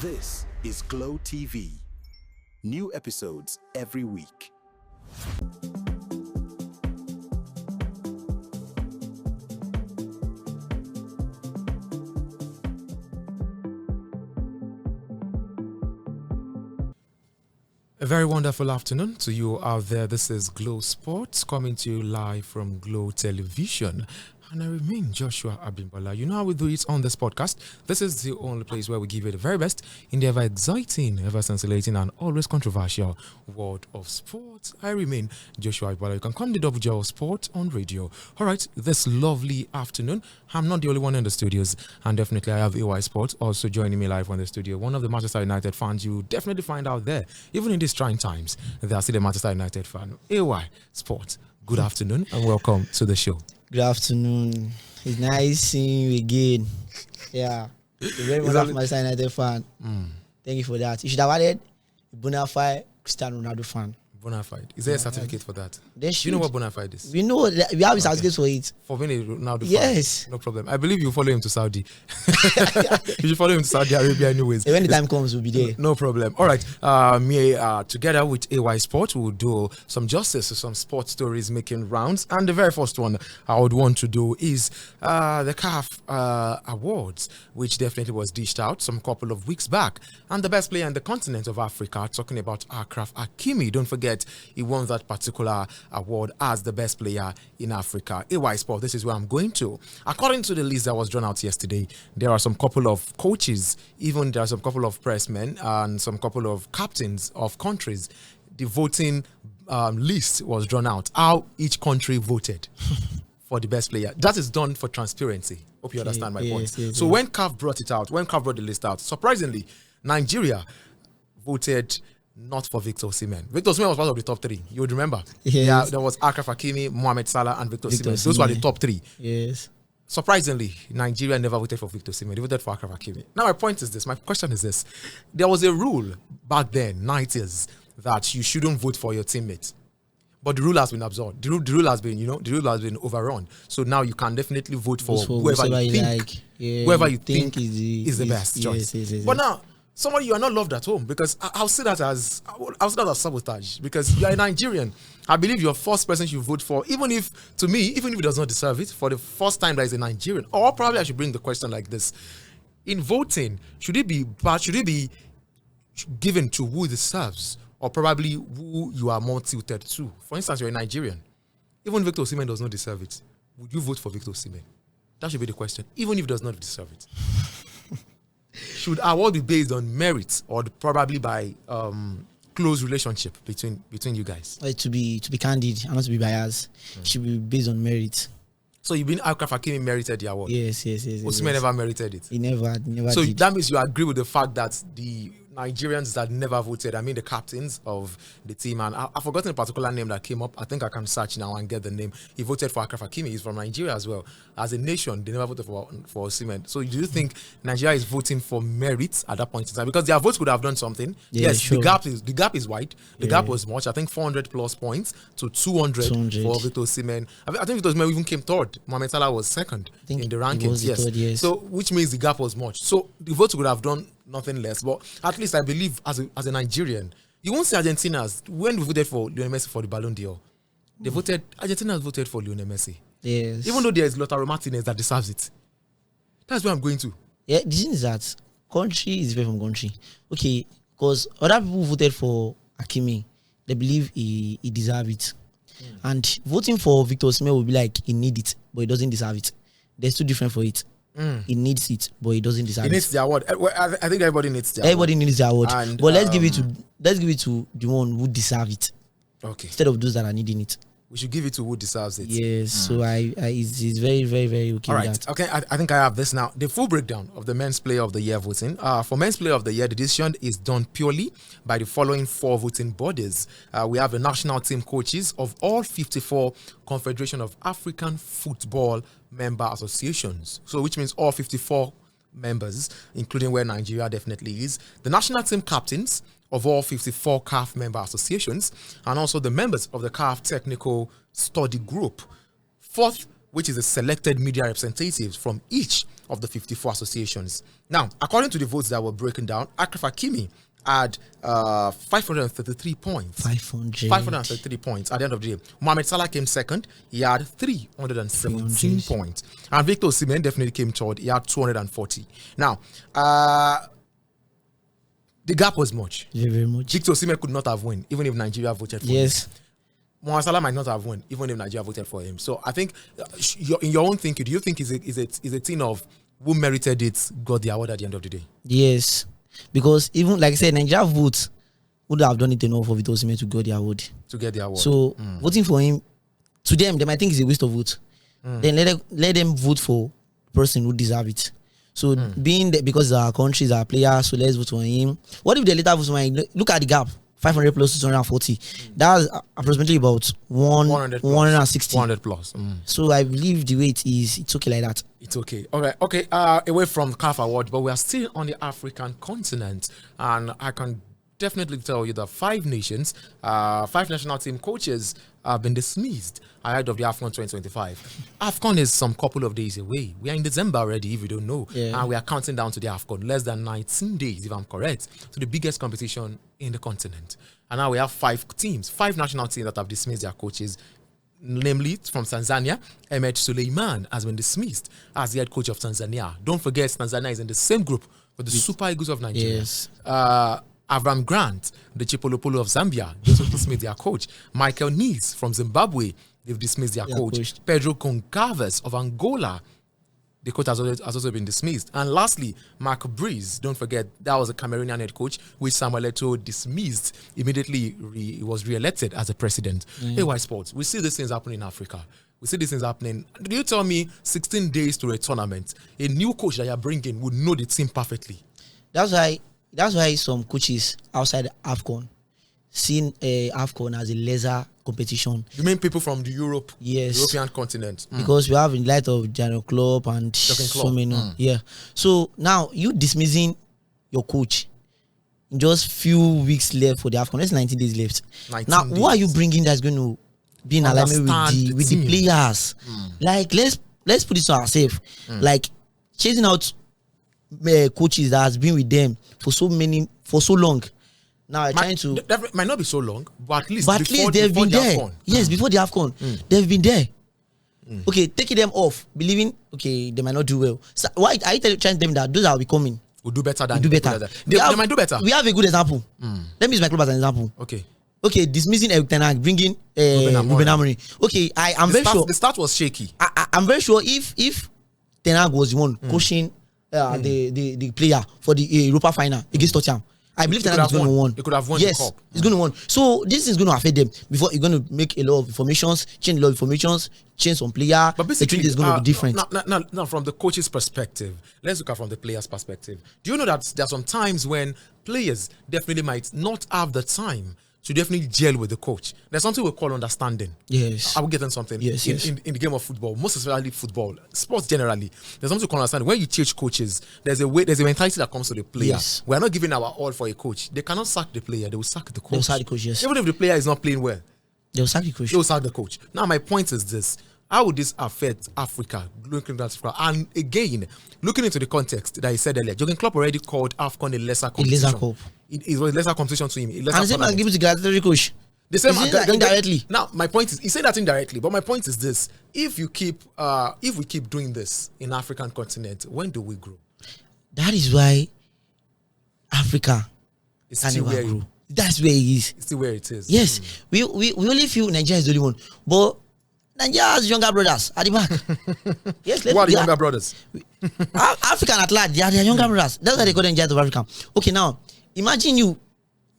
This is Glowtv. New episodes every week. A very wonderful afternoon to you out there. This is Glow Sports coming to you live from Glow Television. And I remain Joshua Abimbola. You know how we do it on this podcast. This is the only place where we give you the very best in the ever exciting, ever scintillating, and always controversial world of sports. I remain Joshua Abimbola. You can call me the WJO Sport on radio. All right, this lovely afternoon, I'm not the only one in the studios, and definitely I have AY Sport also joining me live on the studio. One of the Manchester United fans you definitely find out there, even in these trying times, they are still a Manchester United fan. AY Sport, good afternoon and welcome to the show. Good afternoon. It's nice seeing you again. Yeah. You're very much of Manchester United fan. Thank you for that. You should have added Bonafide Cristiano Ronaldo fan. Bonafide. Is there a certificate for that? Do you know what Bonafide is? We know that we have a certificate for it. For being a Ronaldo fan? Yes. No problem. I believe you follow him to Saudi. You should follow him to Saudi Arabia anyways. When the time comes, we'll be there. No problem. All right. Together with AY Sport, we'll do some justice to some sports stories making rounds. And the very first one I would want to do is the CAF Awards, which definitely was dished out some couple of weeks back. And the best player in the continent of Africa, talking about Achraf Hakimi. Don't forget, he won that particular award as the best player in Africa. AY Sport, this is where I'm going to. According to the list that was drawn out yesterday, there are some couple of coaches, even there are some couple of pressmen and some couple of captains of countries. The voting list was drawn out, how each country voted for the best player. That is done for transparency. Hope you understand my point. So when CAF brought it out, when CAF brought the list out, surprisingly, Nigeria voted not for Victor Osimhen. Victor Osimhen was part of the top three. You would remember. Yes. Yeah, there was Achraf Hakimi, Mohamed Salah, and Victor Osimhen. Those were the top three. Yes. Surprisingly, Nigeria never voted for Victor Osimhen. They voted for Achraf Hakimi. Now, my point is this. My question is this. There was a rule back then, 90s, that you shouldn't vote for your teammates. But the rule has been absorbed. The rule has been overrun. So now you can definitely vote for whoever you think, like. Yeah, whoever you think is the best choice. Yes. But now, somebody you are not loved at home, because I'll see that as sabotage, because you are a Nigerian. I believe you're the first person you vote for, even if he does not deserve it, for the first time that is a Nigerian. Or probably I should bring the question like this. In voting, should it be given to who deserves, or probably who you are more tilted to? For instance, you're a Nigerian. Even Victor Osimhen does not deserve it. Would you vote for Victor Osimhen? That should be the question, even if he does not deserve it. Should award be based on merit or probably by close relationship between you guys? To be candid and not to be biased, it should be based on merit. So you've been Achraf Hakimi merited the award? Yes. Osimhen never merited it? He never so did. That means you agree with the fact that the Nigerians that never voted, I mean the captains of the team, and I've forgotten a particular name that came up. I think I can search now and get the name. He voted for Achraf Hakimi. He's from Nigeria as well. As a nation, they never voted for Osimhen. So do you think Nigeria is voting for merit at that point in time? Because their votes could have done something. Yeah, yes, sure. the gap is wide. The gap was much. I think 400 plus points to 200 for Victor Osimhen. I think Victor Osimhen even came third. Mohamed Salah was second in the rankings. Yes. Third, yes. So which means the gap was much. So the votes could have done nothing less, but at least I believe as a Nigerian, you won't see Argentina's when we voted for Lionel Messi for the Ballon d'Or. Argentina voted for Lionel Messi. Yes. Even though there is Lautaro Martinez that deserves it. That's where I'm going to. Yeah, the thing is that country is different from country. Okay, because other people voted for Hakimi, they believe he deserves it. And voting for Victor Osimhen will be like he needs it, but he doesn't deserve it. There's two different for it. He needs it, but he doesn't deserve it. He needs the award. I think everybody needs the award. Needs the award. And, but let's give it to the one who deserves it. Okay. Instead of those that are needing it. We should give it to who deserves it. Yes. So it's very, very, very okay. All right. Okay. I think I have this now. The full breakdown of the Men's Player of the Year voting. For Men's Player of the Year, the decision is done purely by the following four voting bodies. We have the national team coaches of all 54 Confederation of African Football member associations. So which means all 54 members, including where Nigeria definitely is. The national team captains of all 54 CAF member associations, and also the members of the CAF Technical Study Group. Fourth which is a selected media representatives from each of the 54 associations. Now, according to the votes that were broken down, Achraf Hakimi had 533 points. 533 points at the end of the day. Mohamed Salah came second. He had 317 points. And Victor Osimhen definitely came third. He had 240. Now, the gap was much. Yeah, very much. Victor Osimhen could not have won, even if Nigeria voted for him. Yes. Mohamed Salah might not have won, even if Nigeria voted for him. So I think, in your own thinking, do you think is a thing of who merited it got the award at the end of the day? Yes. Because even, like I said, Nigeria votes would have done it enough for Victor Osimhen to get the award. So, voting for him, to them, they might think it's a waste of vote. Then let them vote for the person who deserves it. So, being that because our countries are players, so let's vote for him. What if they later vote for him? Look at the gap. 500 plus 240. That's approximately about 160. 100 plus. So I believe the way it is, it's okay like that. It's okay. All right. Okay. Away from CAF award, but we are still on the African continent, and I can definitely tell you that 5 nations, 5 national team coaches have been dismissed ahead of the AFCON 2025. AFCON is some couple of days away. We are in December already, if you don't know. Yeah. And we are counting down to the AFCON, less than 19 days, if I'm correct, to the biggest competition in the continent. And now we have 5 national teams that have dismissed their coaches. Namely, from Tanzania, Ahmed Suleiman has been dismissed as the head coach of Tanzania. Don't forget, Tanzania is in the same group with the Super Eagles of Nigeria. Yes. Avram Grant, the Chipolopolo of Zambia, they also dismissed their coach. Michael Nice from Zimbabwe, they've dismissed their coach. Pedro Goncalves of Angola, the coach has also been dismissed. And lastly, Mark Breeze, don't forget, that was a Cameroonian head coach, which Samuel Eto'o dismissed immediately. He was re-elected as a president. AY Sports, we see these things happening in Africa. We see these things happening. Do you tell me 16 days to a tournament, a new coach that you're bringing would know the team perfectly? That's why some coaches outside AFCON seen AFCON as a lesser competition. You mean people from the European continent? Because we have in light of Jurgen Klopp and so many. Yeah. So now you dismissing your coach in just few weeks left for the AFCON. There's 19 days left. Now, who are you bringing that's going to be in alignment with the players? Like, let's put it to ourselves. Like, chasing out coaches that has been with them for so long. Now trying to might not be so long, but at least they've been there. Yes, before the AFCON, they've been there. Okay, taking them off, believing they might not do well. So why are you trying to tell them that those that will be coming will do better than They might do better. We have a good example. Let me use my club as an example. Okay, dismissing Eric Ten Hag, bringing Ruben Amorim. Okay, I'm very sure the start was shaky. I'm very sure if Ten Hag was the one coaching the player for the Europa final against Tottenham, I believe Ten Hag is going to win. He could have won. Yes, the cup. He's going to win. So this is going to affect them. Before you're going to make a lot of informations, change a lot of informations, change some player. But basically, the treat is going to be different. Now, from the coach's perspective, let's look at from the player's perspective. Do you know that there are some times when players definitely might not have the time to definitely gel with the coach? There's something we call understanding. Yes. I will get on something. Yes. In the game of football, most especially football, sports generally, there's something we call understanding. When you change coaches, there's a mentality that comes to the player. Yes. We are not giving our all for a coach. They cannot sack the player. They will sack the coach. They will sack the coach, yes. Even if the player is not playing well, they will sack the coach. They will sack the coach. Now, my point is this. How would this affect Africa? Looking at Africa, and again, looking into the context that he said earlier, Jurgen Klopp already called AFCON a lesser competition. A lesser cup. It was a lesser competition to him. And the same as give it to Glowtv coach. The same indirectly. Now, my point is, he said that indirectly, but my point is this: if we keep doing this in African continent, when do we grow? That is why Africa is still where grow. That's where it is. It's still where it is. Yes, we only feel Nigeria is the only one, but Nigeria has younger brothers at the back. Yes, who are the younger brothers? African at large, they are younger brothers. That's why they call them giants of Africa. Okay, now imagine you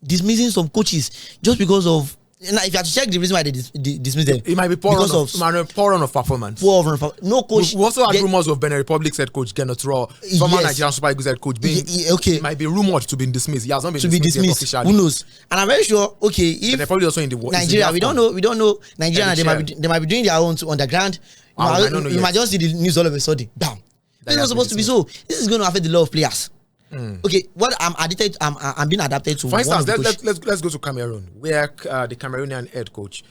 dismissing some coaches just because of. Now, if you have to check the reason why they dismiss them, it might be poor run of performance. No coach. We also had rumors of Benin Republic's head coach Kenneth Raw, former Nigerian Super Eagles head coach, being it might be rumored to be dismissed. He has not been dismissed officially. Who knows? And I'm very sure. Okay, if they're probably also in the Nigeria, we don't know Nigeria. They might be doing their own underground. You might just see the news all of a sudden. Bam. It's not supposed to be so. This is going to affect the lot of players. Okay, what I'm being adapted to. For instance, one of the let's go to Cameroon, where the Cameroonian head coach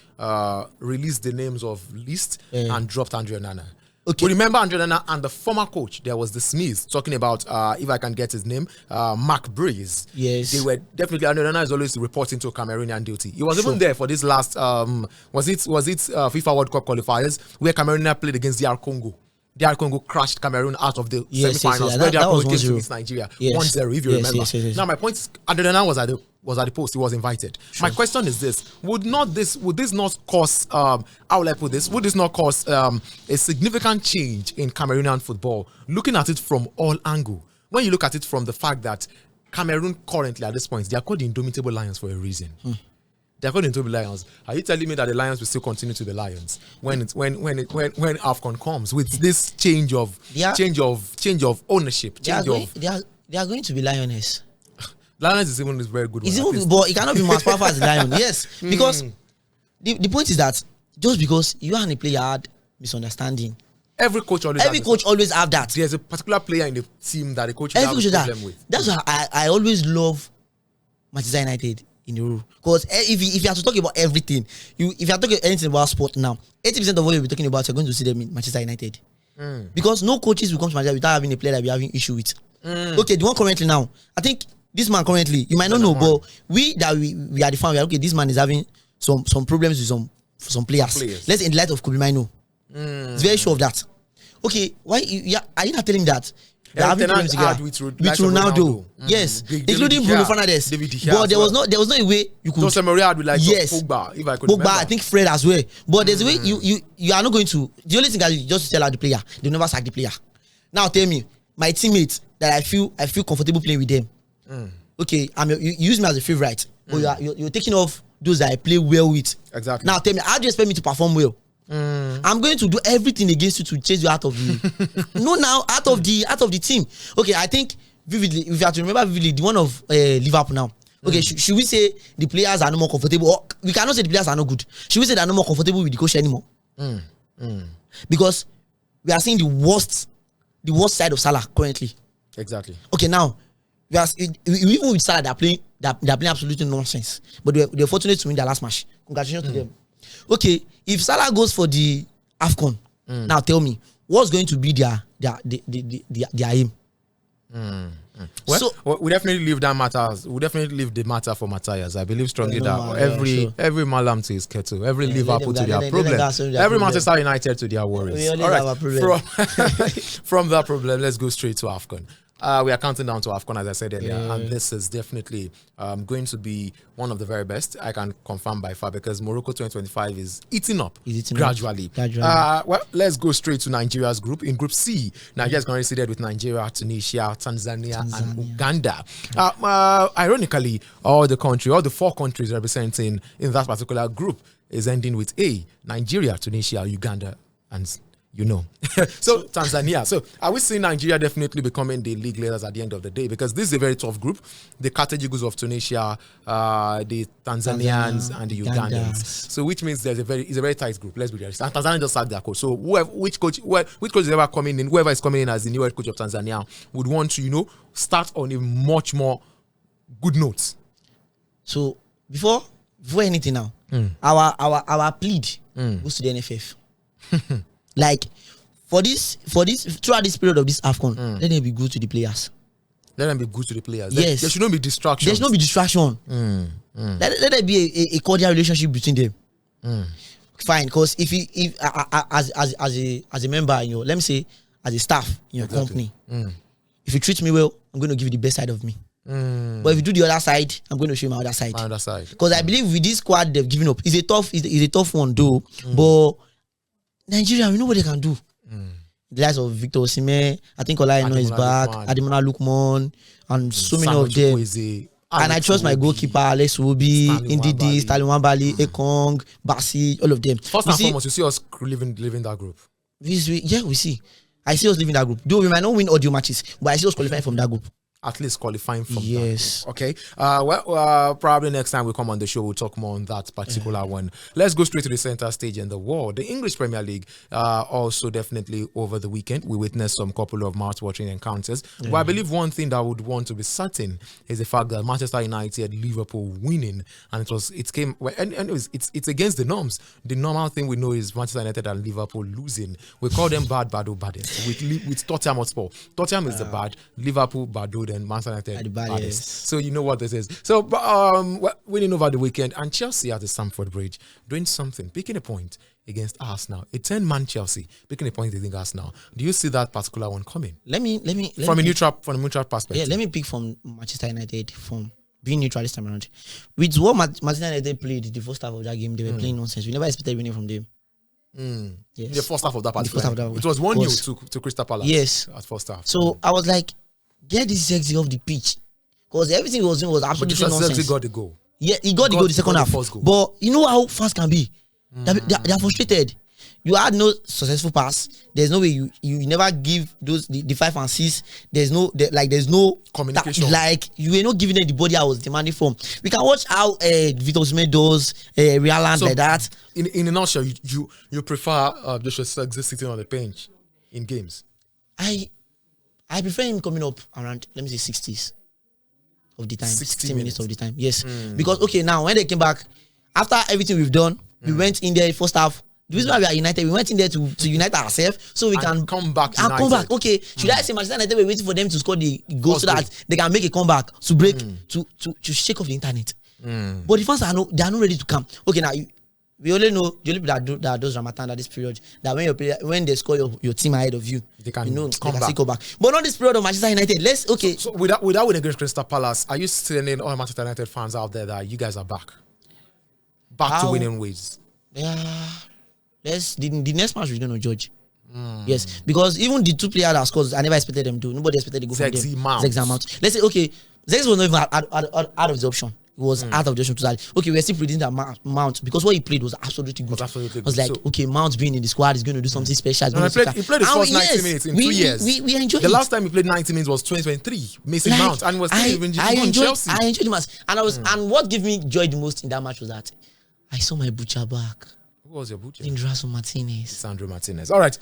released the names of List and dropped Andre Nana. Okay. We remember Andre Nana and the former coach. There was the Smiths talking about, if I can get his name, Mark Breeze. Yes. They were definitely, Andre Nana is always reporting to Cameroonian duty. He was even there for this last, was it FIFA World Cup qualifiers, where Cameroon played against DR Congo. DR Congo crashed Cameroon out of the semi-finals, where DR Congo came to meet Nigeria 1-0, if you remember. Yes. Now, my point is, Andre Nana was at the post. He was invited. My question is this: would this not cause how will I put this? Would this not cause a significant change in Cameroonian football? Looking at it from all angles, when you look at it from the fact that Cameroon currently at this point, they are called the Indomitable Lions for a reason. They're called Indomitable Lions. Are you telling me that the Lions will still continue to be Lions when AFCON comes with this change of ownership? They are going to be Lioness. Lions is even very good. But it cannot be as powerful as the Lion. Yes, because the point is that just because you and a player had misunderstanding, every coach always have that. There's a particular player in the team that the coach has a problem with. That's why I always love Manchester United in the rule. Because if you have to talk about everything, if you are talking anything about sport now, 80% of what you'll be talking about, you're going to see them in Manchester United. Because no coaches will come to Manchester without having a player that we're having issue with. Okay, the one currently now, I think this man currently, you might not know, but we are the fan, we are okay, this man is having some problems with some players. Let's in the light of Kobe Mino. It's very sure of that. Okay, why are you not telling me that? They're having problems together with Ronaldo. Yes, including Bruno Fernandes. But there was no a way you could. Jose Maria would like Pogba, if I could remember. I think Fred as well. But there's a way you are not going to. The only thing that you just tell out the player, they never sack the player. Now tell me, my teammates that I feel comfortable playing with them. Okay, you use me as a favorite, but you're taking off those that I play well with. Exactly. Now tell me, how do you expect me to perform well? I'm going to do everything against you to chase you out of out of the team. Okay, I think vividly, if you have to remember vividly, the one of Liverpool now. Okay, should we say the players are no more comfortable? Or we cannot say the players are no good. Should we say they are no more comfortable with the coach anymore? Because we are seeing the worst side of Salah currently. Exactly. Okay, now even with Salah, they're playing absolutely nonsense. But they're fortunate to win their last match. Congratulations to them. Okay, if Salah goes for the AFCON, now tell me, what's going to be their aim? Well, we definitely leave that matters. We definitely leave the matter for Matthias. I believe strongly that every Malam to his kettle, every Liverpool to their problem, every Manchester United to their worries. All right, from that problem, let's go straight to AFCON. We are counting down to AFCON, as I said earlier, and this is definitely going to be one of the very best. I can confirm by far because Morocco 2025 is eating up gradually. Well, let's go straight to Nigeria's group. In Group C, Nigeria is currently seated with Nigeria, Tunisia, Tanzania, and Uganda. Ironically, all the four countries representing in that particular group is ending with A: Nigeria, Tunisia, Uganda, and so Tanzania. So are we seeing Nigeria definitely becoming the league leaders at the end of the day? Because this is a very tough group. The Carthage Eagles of Tunisia, the Tanzanians, and the Ugandans. So which means it's a very tight group. Let's be honest. And Tanzania just sacked their coach. So which coach is ever coming in, whoever is coming in as the new head coach of Tanzania would want to start on a much more good note. So before anything now, our plead goes to the NFF. Like for this throughout this period of this AFCON, let them be good to the players. Let them be good to the players. Yes. There should not be distraction. There should not be distraction. Let there be a cordial relationship between them. Fine, because if as a member, let me say as a staff in your company, if you treat me well, I'm going to give you the best side of me. But if you do the other side, I'm going to show you my other side. Because I believe with this squad they've given up, it's a tough one though. But Nigeria, we know what they can do. The likes of Victor Osimhen, I think Olajuwon is back, Ademola Lookman, and so many of them. And I trust my goalkeeper, Alex Wobi, Ndidi, Stanley Nwabali, Ekong, Basi, all of them. First and foremost, you see us living that group. We see. I see us living that group. Though we might not win audio matches, but I see us qualifying from that group. at least qualifying from Yes. that. Okay. Probably next time we come on the show, we'll talk more on that particular one. Let's go straight to the center stage in the world. The English Premier League also definitely over the weekend. We witnessed some couple of mouth-watering encounters. But I believe one thing that I would want to be certain is the fact that Manchester United, Liverpool winning, and it's against the norms. The normal thing we know is Manchester United and Liverpool losing. We call them bad or baddest. With Tottenham Hotspur. Tottenham is the bad, Liverpool bad, and Manchester United baddest. So you know what this is. So winning over the weekend, and Chelsea at the Stamford Bridge doing something, picking a point against Arsenal. A 10-man Chelsea picking a point against Arsenal. Do you see that particular one coming? Let me from a neutral perspective. Yeah, let me pick from Manchester United from being neutral this time around. With what Manchester United played the first half of that game, they were playing nonsense. We never expected winning from them. Yes. The first half of that particular game. It was 1-0 to Crystal Palace. Yes. At first half. So I was like, get this sexy off the pitch. Because everything he was doing was absolutely nonsense. Sexy got the goal. Yeah, he got the goal the second half. But you know how fast can be? They are frustrated. You had no successful pass. There's no way you never give those the 5 and 6. There's no communication. You were not giving them the body I was demanding from. We can watch how Victor Osimhen does Realand like that. In a nutshell, you prefer Joshua Zirkzee sitting on the bench in games. I prefer him coming up around, let me say, 60s of the time. 60 minutes of the time. Yes. Because, okay, now, when they came back, after everything we've done, we went in there first half. The reason why we are united, we went in there to unite ourselves so we can come back. Come back. Okay. Should I say Manchester United were waiting for them to score the goal so that they can make a comeback to break, to shake off the internet? But the fans are not ready to come. Okay, now, we only know the only people that does Ramadan at this period, that when they score your team ahead of you, they can come back. But not this period of Manchester United. So without winning against Crystal Palace, are you telling all Manchester United fans out there that you guys are back to winning ways? Yeah. The next match we're going to judge. Yes, because even the 2 players that scored, I never expected them to. Nobody expected to go from them. Zirkzee Mount. Let's say, okay, Zirkzee was not even out of the option. It was out of the option totally. Okay, we're still predicting that Mount, because what he played was absolutely good. I was like, okay, Mount being in the squad is going to do something special. He played his first 90 minutes in 2 years. We enjoyed the last time he played 90 minutes was 2023, Mason Mount, and was still even Chelsea. I enjoyed the match. And what gave me joy the most in that match was that I saw my butcher back. Who was your butcher? Sandro Martinez. All right.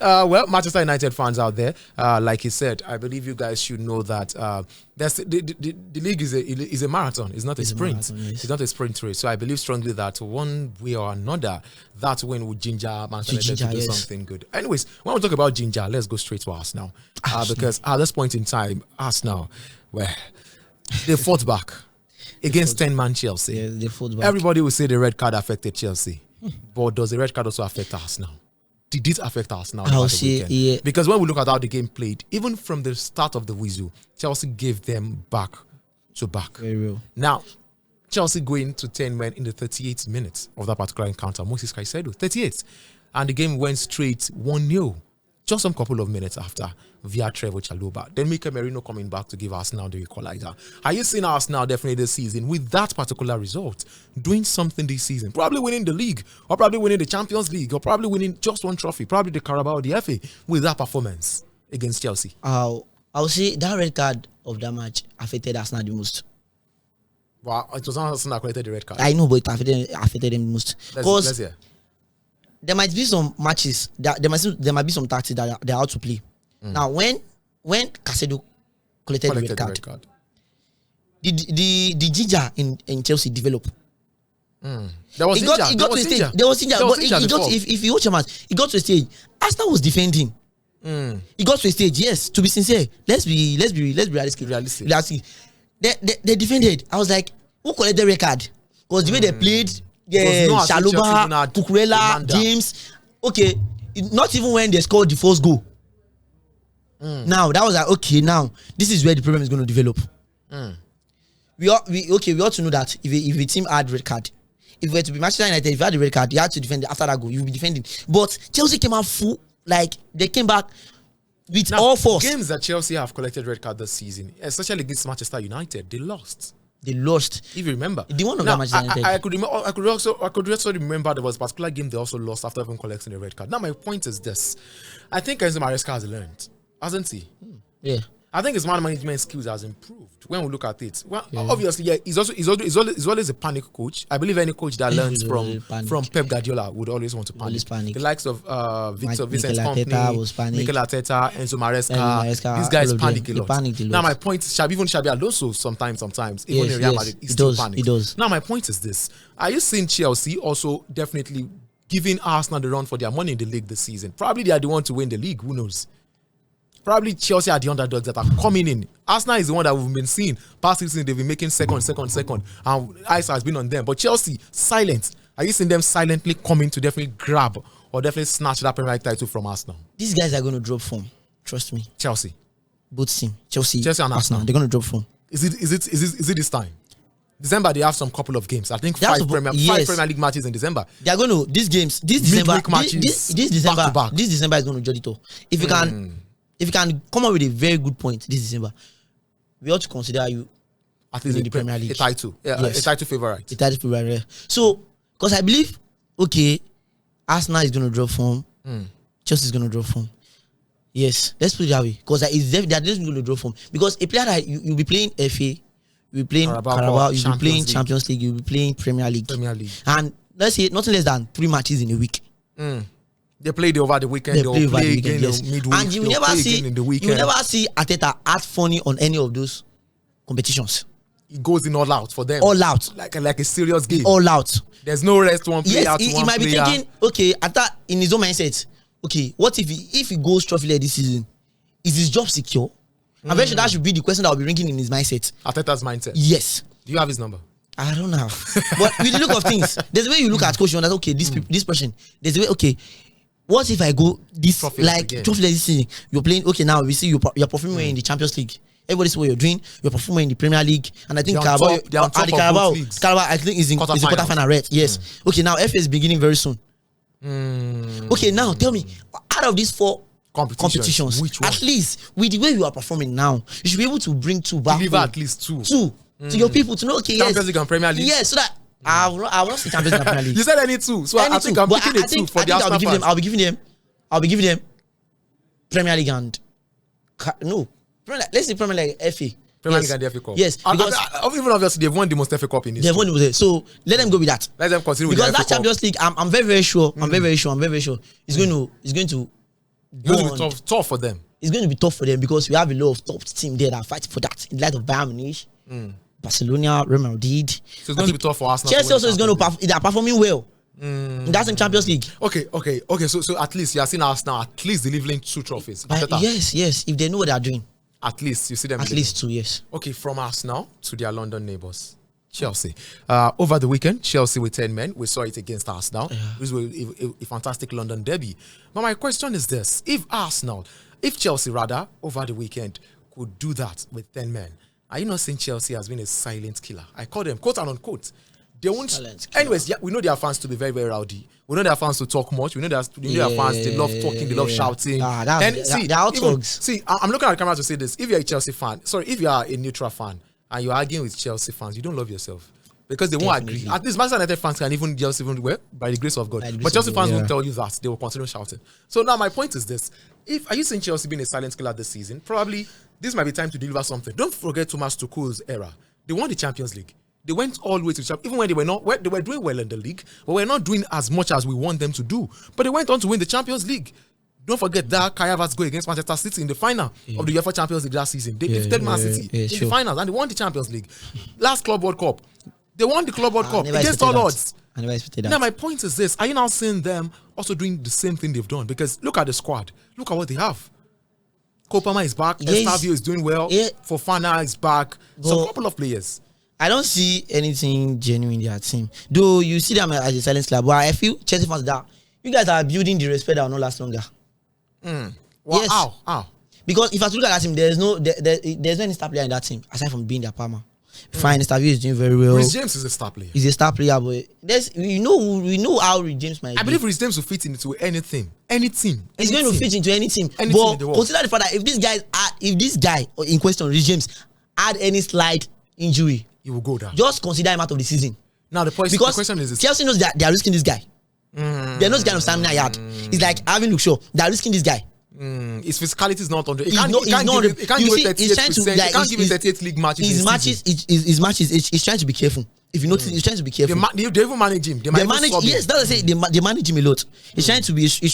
Manchester United fans out there, like he said, I believe you guys should know that the league is a marathon. It's not a sprint. It's not a sprint race. So I believe strongly that one way or another, that win would ginger Manchester United to do something good. Anyways, when we talk about ginger, let's go straight to Arsenal. Because at this point in time, Arsenal, they fought back against 10-man Chelsea. Yeah, they fought back. Everybody will say the red card affected Chelsea. But does the red card also affect Arsenal? Did it affect Arsenal? I'll say, yeah. Because when we look at how the game played, even from the start of the whistle, Chelsea gave them back to back. Very real. Now, Chelsea going to 10 men in the 38th minute of that particular encounter. Moses Caicedo, 38th. And the game went straight 1-0. Just some couple of minutes after, via Trevor Chalobah. Then Mikel Merino coming back to give Arsenal the equalizer. Are you seeing Arsenal definitely this season with that particular result, doing something this season? Probably winning the league, or probably winning the Champions League, or probably winning just one trophy, probably the Carabao or the FA, with that performance against Chelsea. I'll say that red card of that match affected Arsenal the most. Wow, it was not Arsenal that collected the red card. I know, but it affected them the most. Let's hear. There might be some matches that there might be some tactics that they're out to play. Now, when Caicedo collected the red card, the ginger in Chelsea developed. There was ginger. There was ginger. But if you watch a match, it got to a stage. Arsenal was defending. It got to a stage. Yes, to be sincere, let's be realistic. They defended. I was like, who collected the red card? Because the way they played. Yeah, Chalobah, Cucurella, James. Okay, not even when they scored the first goal. Now that was like, okay, now this is where the problem is going to develop. We ought to know that if a team had red card, if we were to be Manchester United, if you had the red card, you had to defend after that goal. You will be defending. But Chelsea came out full, like they came back with all force. Games that Chelsea have collected red card this season, especially against Manchester United, they lost. If you remember, the one of that Manchester United. I could also remember there was a particular game they also lost after even collecting the red card. Now my point is this: I think Enzo Maresca has learned, hasn't he? Yeah. I think his man management skills has improved when we look at it. Well, obviously, yeah, he's always a panic coach. I believe any coach that learns from Pep Guardiola would always want to panic. The likes of Vincent Company, Mikel Arteta, Enzo Maresca, these guys panic a lot. Now my point is, even Xabi Alonso sometimes, even in Real Madrid, he still panics. He does. Now my point is this: are you seeing Chelsea also definitely giving Arsenal the run for their money in the league this season? Probably they are the one to win the league. Who knows? Probably Chelsea are the underdogs that are coming in. Arsenal is the one that we've been seeing. Past season, they've been making second. And eyes has been on them. But Chelsea, silent. Are you seeing them silently coming to definitely grab or definitely snatch that Premier League title from Arsenal? These guys are going to drop form. Trust me. Chelsea. Both team. Chelsea and Arsenal. They're going to drop form. Is it this time? December, they have some couple of games. I think five Premier League matches in December. They are going to, these games, this December, matches, this December, back to back. This December is going to judge it all. If you can come up with a very good point this December, we ought to consider you at least in the Premier League. A title. Yeah, yes. A title favorite. A title favorite, yeah. So, because I believe, okay, Arsenal is going to drop form. Chelsea is going to drop form. Yes, let's put it that way. Because they're just going to drop form. Because a player that you'll be playing FA, you'll be playing Carabao, you'll be playing Champions League, you'll be playing Premier League. And let's say nothing less than 3 matches in a week. They play over the weekend. They'll play again midweek. And you will never see Arteta act funny on any of those competitions. He goes in all out for them. All out. Like a serious game. All out. There's no rest one player. Yes, he might be thinking, okay, Arteta in his own mindset, okay, what if he goes trophy this season? Is his job secure? I'm very sure that should be the question that will be ringing in his mindset. Arteta's mindset. Yes. Do you have his number? I don't know. But with the look of things, there's a way you look at coach, you understand, okay, this person, there's a way, okay, what if I go this trophy this season? You're playing, okay, now we see you're performing well in the Champions League. Everybody sees what you're doing. You're performing in the Premier League, and I think Carabao I think is in quarterfinal, right? Yes. Okay, now FA is beginning very soon. Okay, now tell me, out of these 4 competitions, at least with the way you are performing now, you should be able to bring 2 back. Deliver at least 2 to your people to know. Okay, Champions League and Premier League. Yes, so that I will see Champions League and Premier League. You said any 2, so I think I'm picking a 2 for the Arsenal fans. I'll be giving them Premier League and let's say Premier League FA. Premier League and the FA Cup. Yes, because even obviously they've won the most FA Cup in history. They've won the so let them go with that. Let them continue with because the FA that Champions League, I'm very sure. I'm very sure. It's going to be tough for them. It's going to be tough for them because we have a lot of top team there that are fighting for that. In light of Bayern Munich, Barcelona, Real Madrid. So it's going to be tough for Arsenal. Chelsea also is going to they're performing well. That's in Champions League. Okay. So at least you are seeing Arsenal at least delivering 2 trophies. Yes. If they know what they're doing. At least you see them. At least 2, yes. Okay, from Arsenal to their London neighbours, Chelsea. Over the weekend, Chelsea with 10 men. We saw it against Arsenal. This was a fantastic London derby. But my question is this: if Chelsea rather over the weekend could do that with 10 men, are you not saying Chelsea has been a silent killer? I call them quote and unquote. They won't. Anyways, we know their fans to be very, very rowdy. We know their fans to talk much. We know their fans, they love talking, they love shouting. See, I'm looking at the camera to say this. If you're a Chelsea fan, if you are a neutral fan and you're arguing with Chelsea fans, you don't love yourself. Because they won't agree. At least Manchester United fans can even just by the grace of God. But Chelsea fans won't tell you that. They will continue shouting. So now my point is this. Are you seeing Chelsea being a silent killer this season? Probably this might be time to deliver something. Don't forget Thomas Tuchel's era. They won the Champions League. They went all the way to the Champions League. Even when they were doing well in the league, but we're not doing as much as we want them to do. But they went on to win the Champions League. Don't forget that Kai Havertz goal against Manchester City in the final of the UEFA Champions League last season. They defeated Man City in the finals and they won the Champions League. Last Club World Cup, they won the Club World Cup against all odds. I never expected that. Now my point is this: are you now seeing them also doing the same thing they've done? Because look at the squad. Look at what they have. Kopama is back. Estavio is doing well. Fofana is back. So a couple of players. I don't see anything genuine in their team. Though you see them as a silent club, but I feel Chelsea fans that you guys are building the respect that will not last longer. Well, yes. How? Because if I look at that team, there's no any star player in that team aside from being their Palmer. Fine, Estavio is doing very well. Reece James is a star player. He's a star player, but we know how Reece James might. I believe Reece James will fit into any team. He's going to fit into any team. But consider the fact that if this guy in question, Reece James, had any slight injury, he will go down. Just consider him out of the season. Now the question is this. Chelsea knows that they are risking this guy. They're not this kind of stamina he had. It's like having Luke Shaw. They are risking this guy. His physicality is not on the. He He's can't, not- he can't he's not- give it. He can't you give see, it he's trying to, 38%. like, He can't give it his- 38 league matches. His this matches, season. his matches, he's trying to be careful. If you notice, he's trying to be careful. They even manage him. They Manage, yes, that's what I say. They manage him a lot. He's trying to be like, he's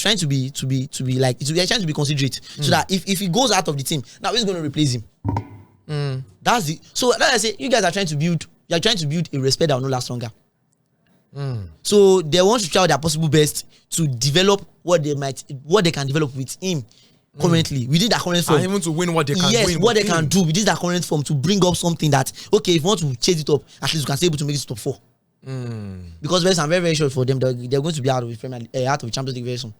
trying to be considerate, so that if he goes out of the team, now who's going to replace him? That's the. So that's I say, you guys are trying to build. You are trying to build a respect that will not last longer. So they want to try their possible best to develop what they can develop with him currently within that current form. And even to win what they can yes, win. what they with can him. do within that current form to bring up something that, okay, if you want to chase it up, at least you can stay able to make it to top 4. Because I'm very, very sure for them, they're going to be out of the out of the Champions League very soon.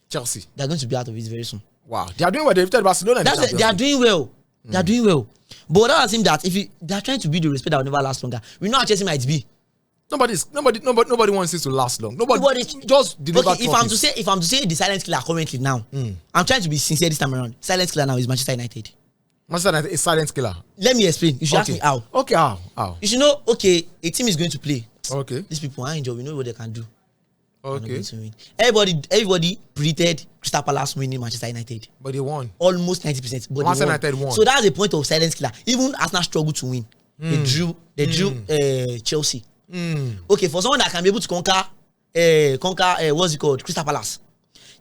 Chelsea. They're going to be out of it very soon. Wow, they are doing well. They've defeated Barcelona. In the They are Champions doing well. They are doing well. But that seems that if they're trying to build the respect that will never last longer, we know how Chelsea might be. Nobody wants it to last long. Nobody just deliver. Okay, if I'm to say the silent killer currently now, I'm trying to be sincere this time around. Silent killer now is Manchester United. Manchester United is silent killer. Let me explain. You should ask me how. Okay, how? You should know. Okay, a team is going to play. Okay. These people are enjoy. We know what they can do. They're not Okay. going to win. Everybody predicted Crystal Palace winning Manchester United. But they won. Almost 90%. But Manchester they United won. So that's the point of silent killer. Even Arsenal struggled to win. They drew Chelsea. Okay, for someone that can be able to conquer what's it called, Crystal Palace,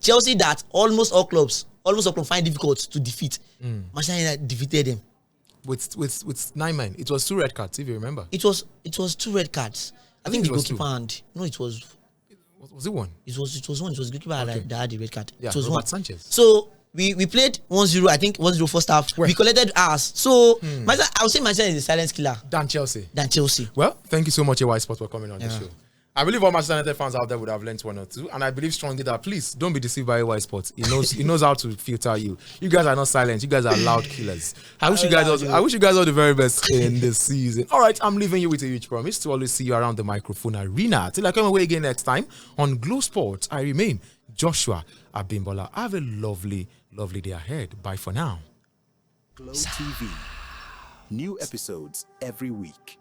Chelsea, that almost all clubs find difficult to defeat. Manchester United defeated them With 9 men. It was 2 red cards, if you remember. It was 2 red cards. I think it the was goalkeeper 2. and no, it was it 1? It was one. It was the goalkeeper that had the red card. Yeah, it was Robert 1. Sanchez. So we played 1-0. I think 1-0 first half. Well. We collected ours. So I would say Manchester is a silent killer Than Chelsea. than Chelsea. Well, thank you so much, AY Sports, for coming on the Yeah. show. I believe all Manchester United fans out there would have learned 1 or 2, and I believe strongly that please don't be deceived by AY Sports. He knows how to filter you. You guys are not silent. You guys are loud killers. I wish you guys all the very best in this season. All right, I'm leaving you with a huge promise to always see you around the microphone arena. Till I come away again next time on Glow Sports, I remain Joshua Abimbola. Have a lovely, lovely day ahead. Bye for now. Glowtv. New episodes every week.